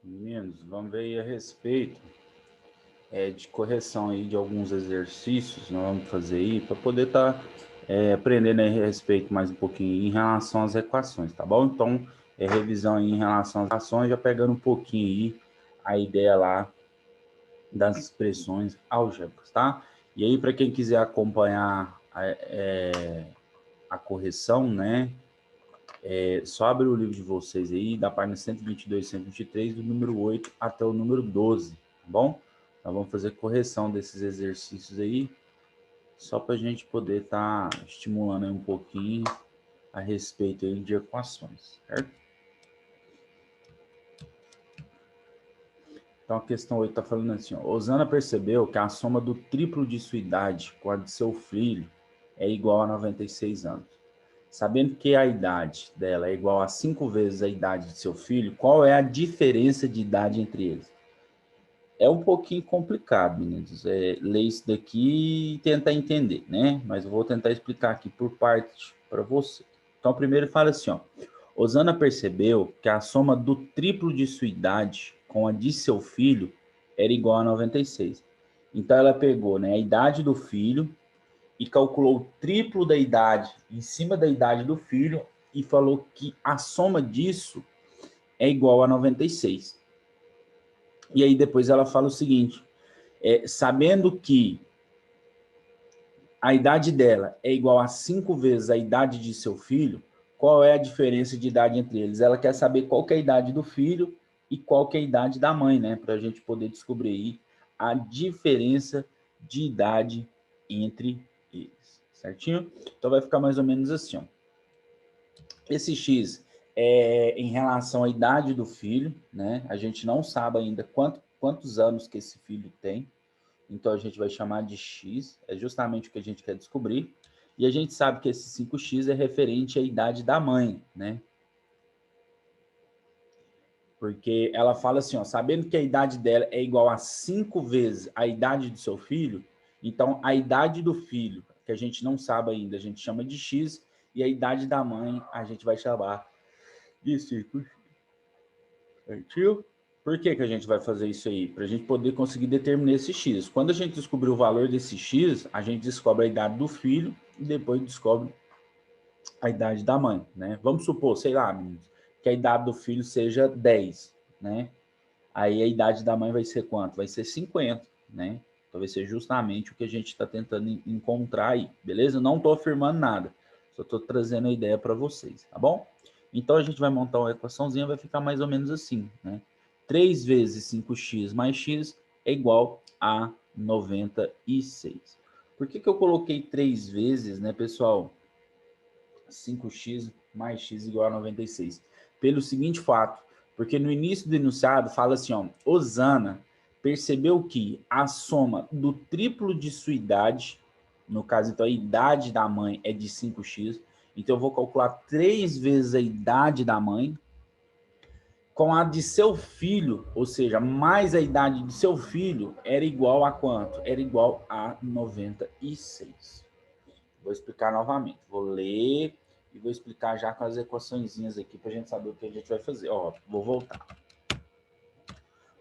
Meninos, vamos ver aí a respeito de correção aí de alguns exercícios, nós vamos fazer aí para poder estar aprendendo aí a respeito mais um pouquinho em relação às equações, tá bom? Então, revisão aí em relação às equações, já pegando um pouquinho aí a ideia lá das expressões álgebras, tá? E aí, para quem quiser acompanhar a correção, né? Só abre o livro de vocês aí, da página 122 e 123, do número 8 até o número 12, tá bom? Nós vamos fazer correção desses exercícios aí, só para a gente poder estar estimulando aí um pouquinho a respeito aí de equações, certo? Então a questão 8 está falando assim, ó, Osana percebeu que a soma do triplo de sua idade com a de seu filho é igual a 96 anos. Sabendo que a idade dela é igual a 5 vezes a idade de seu filho, qual é a diferença de idade entre eles? É um pouquinho complicado, meninos, ler isso daqui e tentar entender, né? Mas eu vou tentar explicar aqui por parte para você. Então, primeiro fala assim, ó. Osana percebeu que a soma do triplo de sua idade com a de seu filho era igual a 96. Então, ela pegou, né, a idade do filho e calculou o triplo da idade em cima da idade do filho e falou que a soma disso é igual a 96. E aí depois ela fala o seguinte, sabendo que a idade dela é igual a 5 vezes a idade de seu filho, qual é a diferença de idade entre eles? Ela quer saber qual que é a idade do filho e qual que é a idade da mãe, né? Para a gente poder descobrir aí a diferença de idade entre eles, certinho? Então vai ficar mais ou menos assim, ó. Esse X é em relação à idade do filho, né? A gente não sabe ainda quantos anos que esse filho tem, então a gente vai chamar de X, é justamente o que a gente quer descobrir. E a gente sabe que esse 5x é referente à idade da mãe, né? Porque ela fala assim, ó, sabendo que a idade dela é igual a 5 vezes a idade do seu filho, então a idade do filho, que a gente não sabe ainda, a gente chama de X, e a idade da mãe a gente vai chamar de 5x. Certinho? Por que que a gente vai fazer isso aí? Para a gente poder conseguir determinar esse X. Quando a gente descobrir o valor desse X, a gente descobre a idade do filho e depois descobre a idade da mãe, né? Vamos supor, sei lá, meninos, que a idade do filho seja 10, né? Aí a idade da mãe vai ser quanto? Vai ser 50, né? Então vai ser justamente o que a gente está tentando encontrar aí, beleza? Não estou afirmando nada, só estou trazendo a ideia para vocês, tá bom? Então a gente vai montar uma equaçãozinha, vai ficar mais ou menos assim, né? 3 vezes 5x mais x é igual a 96. Por que que eu coloquei 3 vezes, né, pessoal? 5x mais x igual a 96. Pelo seguinte fato, porque no início do enunciado fala assim, ó, Osana percebeu que a soma do triplo de sua idade, no caso, então, a idade da mãe é de 5x, então eu vou calcular 3 vezes a idade da mãe, com a de seu filho, ou seja, mais a idade de seu filho, era igual a quanto? Era igual a 96. Vou explicar novamente. Vou ler e vou explicar já com as equaçõezinhas aqui para a gente saber o que a gente vai fazer. Ó, vou voltar.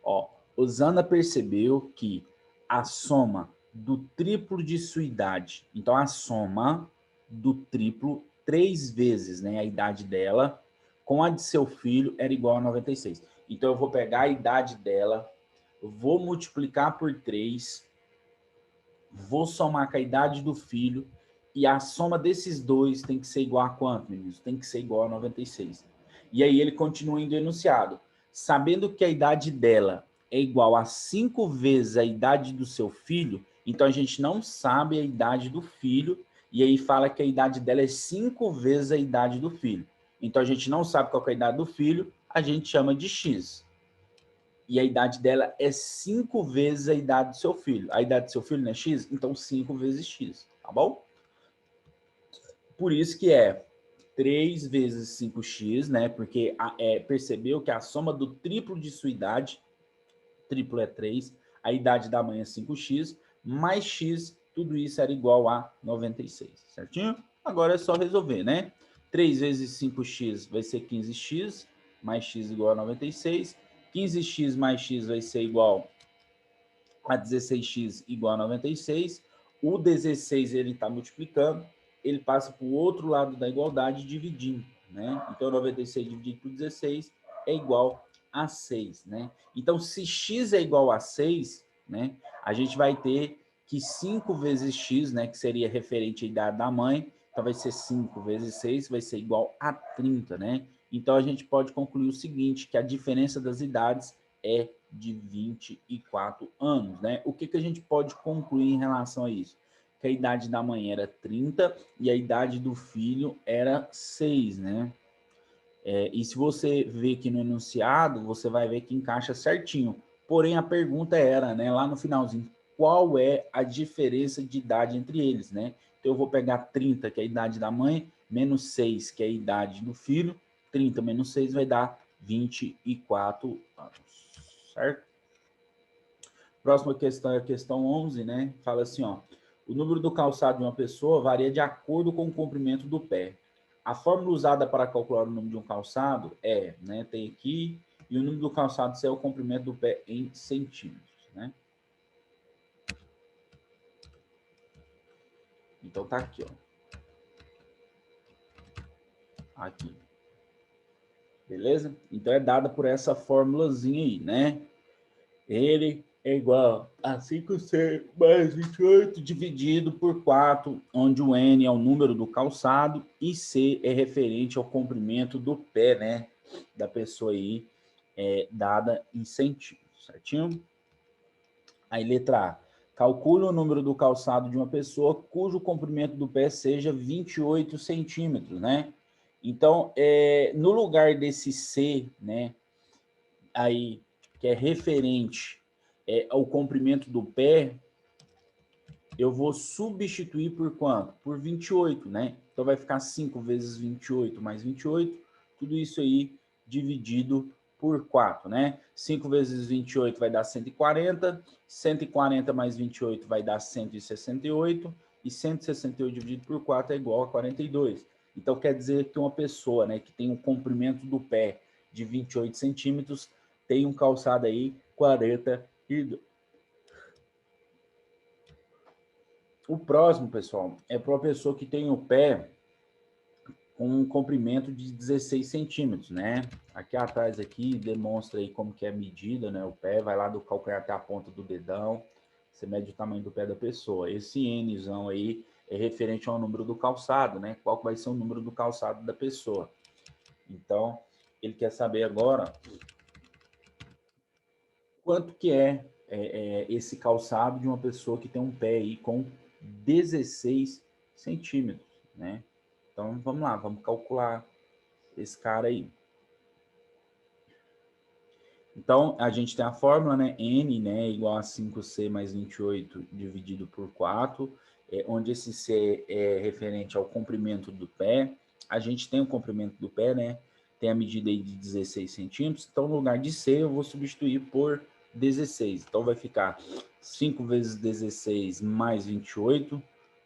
Ó, Osana percebeu que a soma do triplo de sua idade, então a soma do triplo 3 vezes, né, a idade dela, com a de seu filho era igual a 96. Então eu vou pegar a idade dela, vou multiplicar por 3, vou somar com a idade do filho, e a soma desses dois tem que ser igual a quanto, meninos? Tem que ser igual a 96. E aí ele continua indo enunciado. Sabendo que a idade dela é igual a 5 vezes a idade do seu filho, então a gente não sabe a idade do filho, e aí fala que a idade dela é 5 vezes a idade do filho. Então a gente não sabe qual é a idade do filho, a gente chama de X. E a idade dela é 5 vezes a idade do seu filho. A idade do seu filho não é X? Então 5 vezes X, tá bom? Por isso que é 3 vezes 5x, né? Porque percebeu que a soma do triplo de sua idade, triplo é 3, a idade da mãe é 5x, mais x, tudo isso era igual a 96, certinho? Agora é só resolver, né? 3 vezes 5x vai ser 15x, mais x igual a 96, 15x mais x vai ser igual a 16x igual a 96. O 16 ele está multiplicando, ele passa para o outro lado da igualdade dividindo, né? Então, 96 dividido por 16 é igual a 6, né? Então, se x é igual a 6, né, a gente vai ter que 5 vezes x, né, que seria referente à idade da mãe, então vai ser 5 vezes 6, vai ser igual a 30, né? Então, a gente pode concluir o seguinte, que a diferença das idades é de 24 anos, né? O que a gente pode concluir em relação a isso? Que a idade da mãe era 30 e a idade do filho era 6, né? E se você ver aqui no enunciado, você vai ver que encaixa certinho. Porém, a pergunta era, né, lá no finalzinho, qual é a diferença de idade entre eles, né? Então, eu vou pegar 30, que é a idade da mãe, menos 6, que é a idade do filho. 30 menos 6 vai dar 24 anos, certo? Próxima questão é a questão 11, né? Fala assim, ó, o número do calçado de uma pessoa varia de acordo com o comprimento do pé. A fórmula usada para calcular o número de um calçado é, né, tem aqui, e o número do calçado é o comprimento do pé em centímetros, né? Então tá aqui, ó. Aqui. Beleza? Então é dada por essa formulazinha aí, né? Ele é igual a 5C mais 28 dividido por 4, onde o N é o número do calçado e C é referente ao comprimento do pé, né, da pessoa aí, dada em centímetros, certinho? Aí, letra A. Calcule o número do calçado de uma pessoa cujo comprimento do pé seja 28 centímetros, né? Então, no lugar desse C, né, aí, que é referente ao comprimento do pé, eu vou substituir por quanto? Por 28, né? Então, vai ficar 5 vezes 28 mais 28, tudo isso aí dividido por 4, né? 5 vezes 28 vai dar 140, 140 mais 28 vai dar 168, e 168 dividido por 4 é igual a 42. Então, quer dizer que uma pessoa, né, que tem um comprimento do pé de 28 centímetros, tem um calçado aí 42. O próximo, pessoal, é para uma pessoa que tem o pé com um comprimento de 16 centímetros, né? Aqui atrás aqui demonstra aí como que é a medida, né? O pé vai lá do calcanhar até a ponta do dedão, você mede o tamanho do pé da pessoa. Esse Nzão aí é referente ao número do calçado, né? Qual que vai ser o número do calçado da pessoa. Então, ele quer saber agora quanto que é esse calçado de uma pessoa que tem um pé aí com 16 centímetros, né? Então, vamos lá, vamos calcular esse cara aí. Então, a gente tem a fórmula, né? N, né, igual a 5C mais 28 dividido por 4, onde esse C é referente ao comprimento do pé. A gente tem o comprimento do pé, né? Tem a medida aí de 16 centímetros. Então, no lugar de C, eu vou substituir por 16. Então, vai ficar 5 vezes 16 mais 28.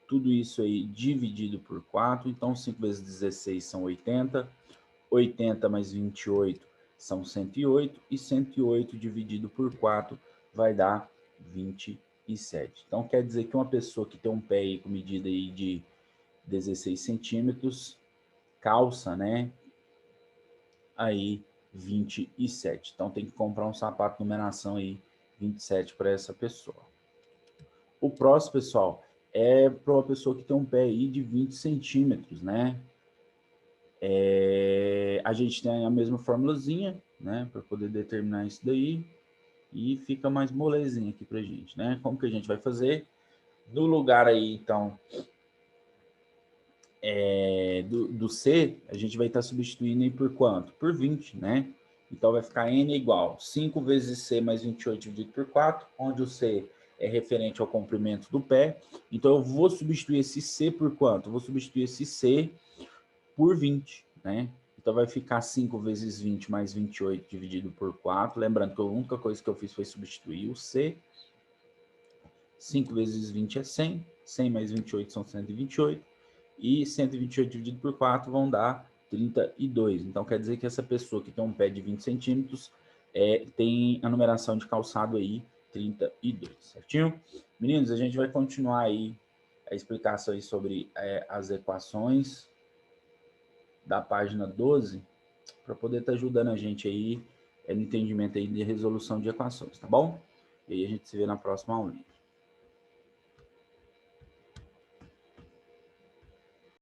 Tudo isso aí dividido por 4. Então, 5 vezes 16 são 80. 80 mais 28 são 108, e 108 dividido por 4 vai dar 27. Então, quer dizer que uma pessoa que tem um pé aí com medida aí de 16 centímetros, calça, né, aí 27. Então, tem que comprar um sapato numeração aí 27 para essa pessoa. O próximo, pessoal, é para uma pessoa que tem um pé aí de 20 centímetros, né? A gente tem a mesma formulazinha, né, para poder determinar isso daí, e fica mais molezinha aqui para a gente, né? Como que a gente vai fazer? No lugar aí, então, do C, a gente vai estar substituindo aí por quanto? Por 20, né? Então, vai ficar N igual 5 vezes C mais 28 dividido por 4, onde o C é referente ao comprimento do pé. Então, eu vou substituir esse C por quanto? Eu vou substituir esse C por 20, né? Então, vai ficar 5 vezes 20 mais 28 dividido por 4. Lembrando que a única coisa que eu fiz foi substituir o C. 5 vezes 20 é 100. 100 mais 28 são 128. E 128 dividido por 4 vão dar 32. Então, quer dizer que essa pessoa que tem um pé de 20 centímetros, tem a numeração de calçado aí, 32, certinho? Meninos, a gente vai continuar aí a explicação aí sobre as equações da página 12, para poder estar ajudando a gente aí no entendimento aí de resolução de equações, tá bom? E aí a gente se vê na próxima aula.